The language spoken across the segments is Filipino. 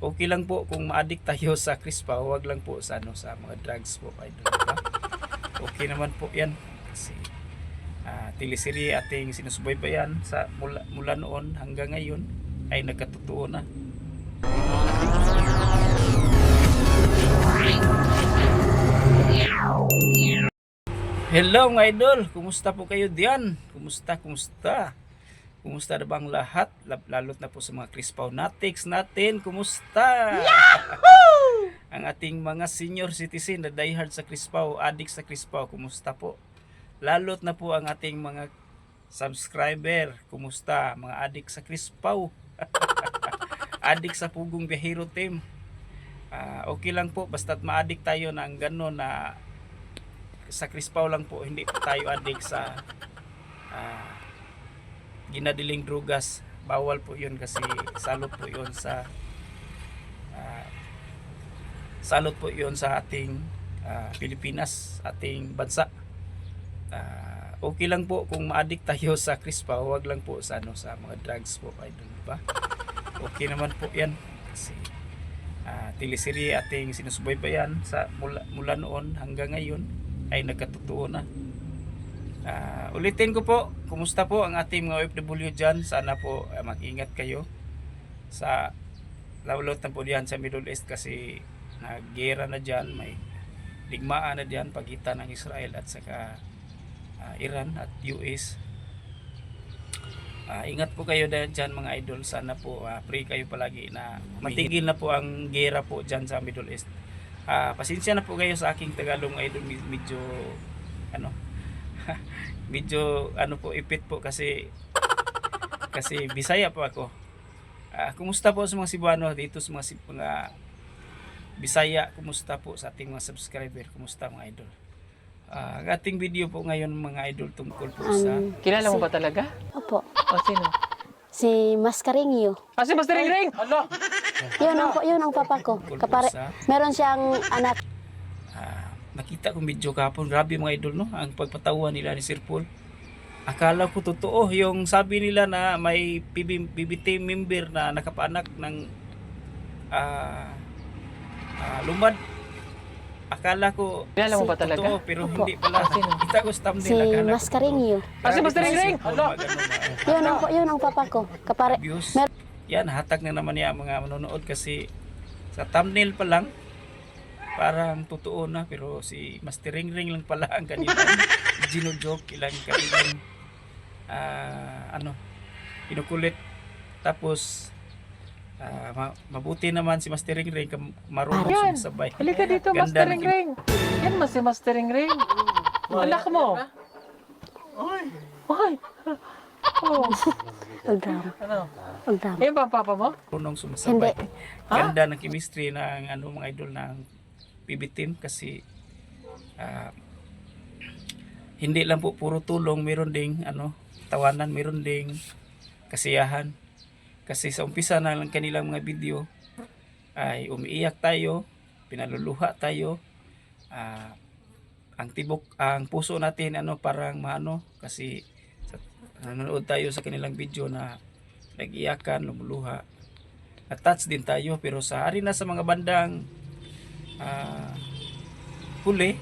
okay lang po kung ma-addict tayo sa crispa, huwag lang po sa ano, sa mga drugs po, idol, diba? Okay naman po 'yan kasi teleserye ating sinusubaybayan sa mula noon hanggang ngayon ay nagkatotoo na. Hello mga idol, kumusta po kayo diyan? Kumusta na bang lahat? Lalot na po sa mga Crispaw Natics natin, kumusta? Ang ating mga senior citizen na diehard sa Crispaw, addict sa Crispaw, kumusta po? Lalot na po ang ating mga subscriber, kumusta? Mga addict sa Crispaw, addict sa Pugong Biyahero Team. Okay lang po, basta't ma-addict tayo ng gano'n na sa Crispaw lang po, hindi po tayo addict sa ginadiling drugas. Bawal po yun kasi salot po yun sa ating Pilipinas, ating bansa. Okay lang po kung ma-addict tayo sa Crispaw, huwag lang po sa ano, sa mga drugs po, idol, diba? Okay naman po 'yan kasi teleserye ating sinusubaybayan sa mula noon hanggang ngayon ay nagkatotoo na. Ulitin ko po, kumusta po ang ating mga OFW dyan? Sana po mag-ingat kayo sa lawlot na po diyan sa Middle East kasi naggera na dyan, may digmaan na dyan pagitan ng Israel at saka Iran at US. Ingat po kayo dyan mga idol, sana po pray kayo palagi na matigil na po ang gera po dyan sa Middle East. Pasensya na po kayo sa aking Tagalog idol, medyo ano medyo ano po ipit po kasi Bisaya po ako. Kumusta po sa mga Cebuano dito sa mga Bisaya, kumusta po sa ating mga subscriber, kumusta mga idol? Ang ating video po ngayon mga idol tungkol po sa Kilala mo ba talaga? Opo. O sino? Si Mascaringyo. Si Master Ring Ring! Hala! Yun ang papa ko. tungkol po Kapare, sa meron siyang anak. nakita kong video kahapon, grabe mga idol, no, ang pagpatawa nila ni Sir Paul. Akala ko totoo yung sabi nila na may PBT member na nakapaanak ng lumad. Akala ko Kilala mo ba talaga? totoo, pero Opo. hindi pala. Sino? Kita ko sa thumbnail, Si akala ko Mascaringyo. Si Master Ring Ring! Hala! Yun ang papa ko. Kapare, abuse. Yan, hatag na naman niya mga manonood kasi sa thumbnail pa lang parang totoo na, pero si Master Ring Ring lang pala ang kanilang gino-joke, ilang kanilang kinukulit. Tapos mabuti naman si Master Ring Ring, marunong Yan! sumasabay. Halika dito, Ganda Master ng Ring Ring! Yan mo si Master Ring Ring! Anak mo! Ay! Oh, ang drama. ano? Ang drama. Yan ba ang papa mo? Marunong sumasabay. Hindi. Ganda ng chemistry ng mga idol ng PB team kasi hindi lang po puro tulong, meron ding tawanan, meron ding kasiyahan. Kasi sa umpisa na lang kanilang mga video ay umiiyak tayo, pinaluluha tayo, ang puso natin parang kasi nanonood tayo sa kanilang video na nag-iyakan, lumuluha, attach din tayo. Pero sa na sa mga bandang huli,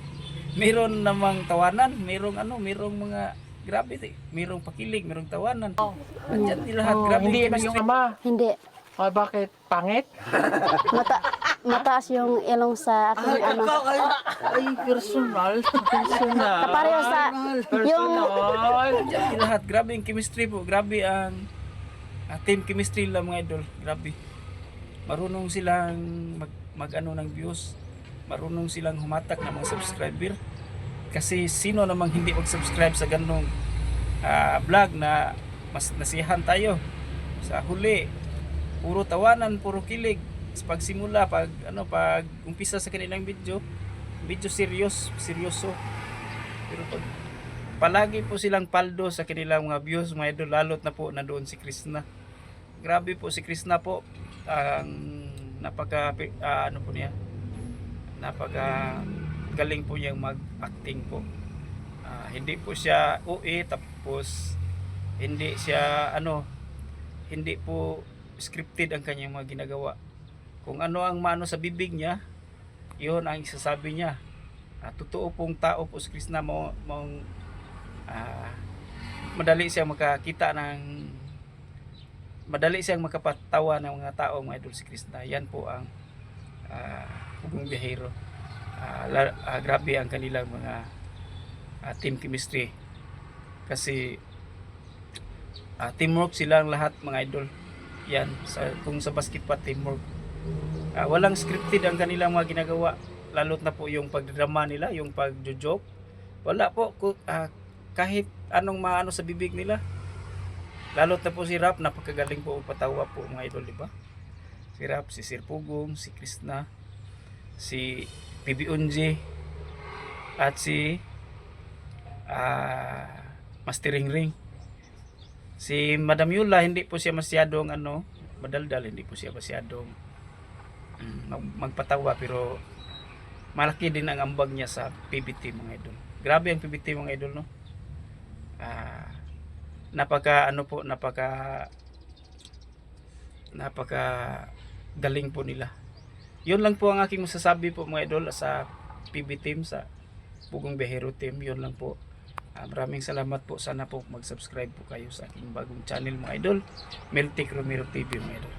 mayroon namang tawanan, mayroong mga grabe, mayroong pakilig, mayroong tawanan. Andiyan lahat, grabe. Hindi yun ang iyong ama. Hindi. Bakit? Pangit? Mataas yung ilong sa aking ano. Ay, personal. Kapareho sa yung Andiyan lahat, grabe yung chemistry po, grabe ang team chemistry lang mga idol, grabe. Marunong silang ng views, marunong silang humatak ng mga subscriber. Kasi sino namang hindi mag-subscribe sa ganong vlog na mas nasiyahan tayo. Sa huli, puro tawanan, puro kilig. Sa pagsimula, pag umpisa sa kanilang video seryoso. Pero pag palagi po silang paldo sa kanilang mga views, mga idol, lalot na po nandoon si Krishna. Grabe po si Krishna po, napaka galing po niyang mag-acting po. Hindi po siya OA, tapos hindi siya hindi po scripted ang kanyang mga ginagawa. Kung ano ang maano sa bibig niya, yun ang isasabi niya. Totoo pong tao po si Krishna madali siyang makakita ng madali siyang makapatawa ng mga tao, mga idol, si Krishna. Yan po ang Pugong Biyahero. Grabe ang kanilang mga team chemistry. Kasi teamwork silang lahat, mga idol. Yan, kung sa basketball, teamwork. Walang scripted ang kanilang mga ginagawa. Lalo't na po yung pagdrama nila, yung pagjo-joke. Wala po, kahit anong maano sa bibig nila. Lalo't na po si Rap, napakagaling po patawa po, mga idol, di ba? Si Rap, si Sir Pugong, si Krishna, si PB Unji, at si Master Ring. Si Madam Yula, hindi po siya masyadong madaldal, hindi po siya masyadong magpatawa, pero malaki din ang ambag niya sa PBT, mga idol. Grabe ang PBT, mga idol, no? Napaka galing po nila. Yun lang po ang aking masasabi po, mga idol, sa PB team, sa Pugong Biyahero team. Yun lang po. Maraming salamat po. Sana po mag-subscribe po kayo sa aking bagong channel, mga idol, Meltic Romero TV, mga idol.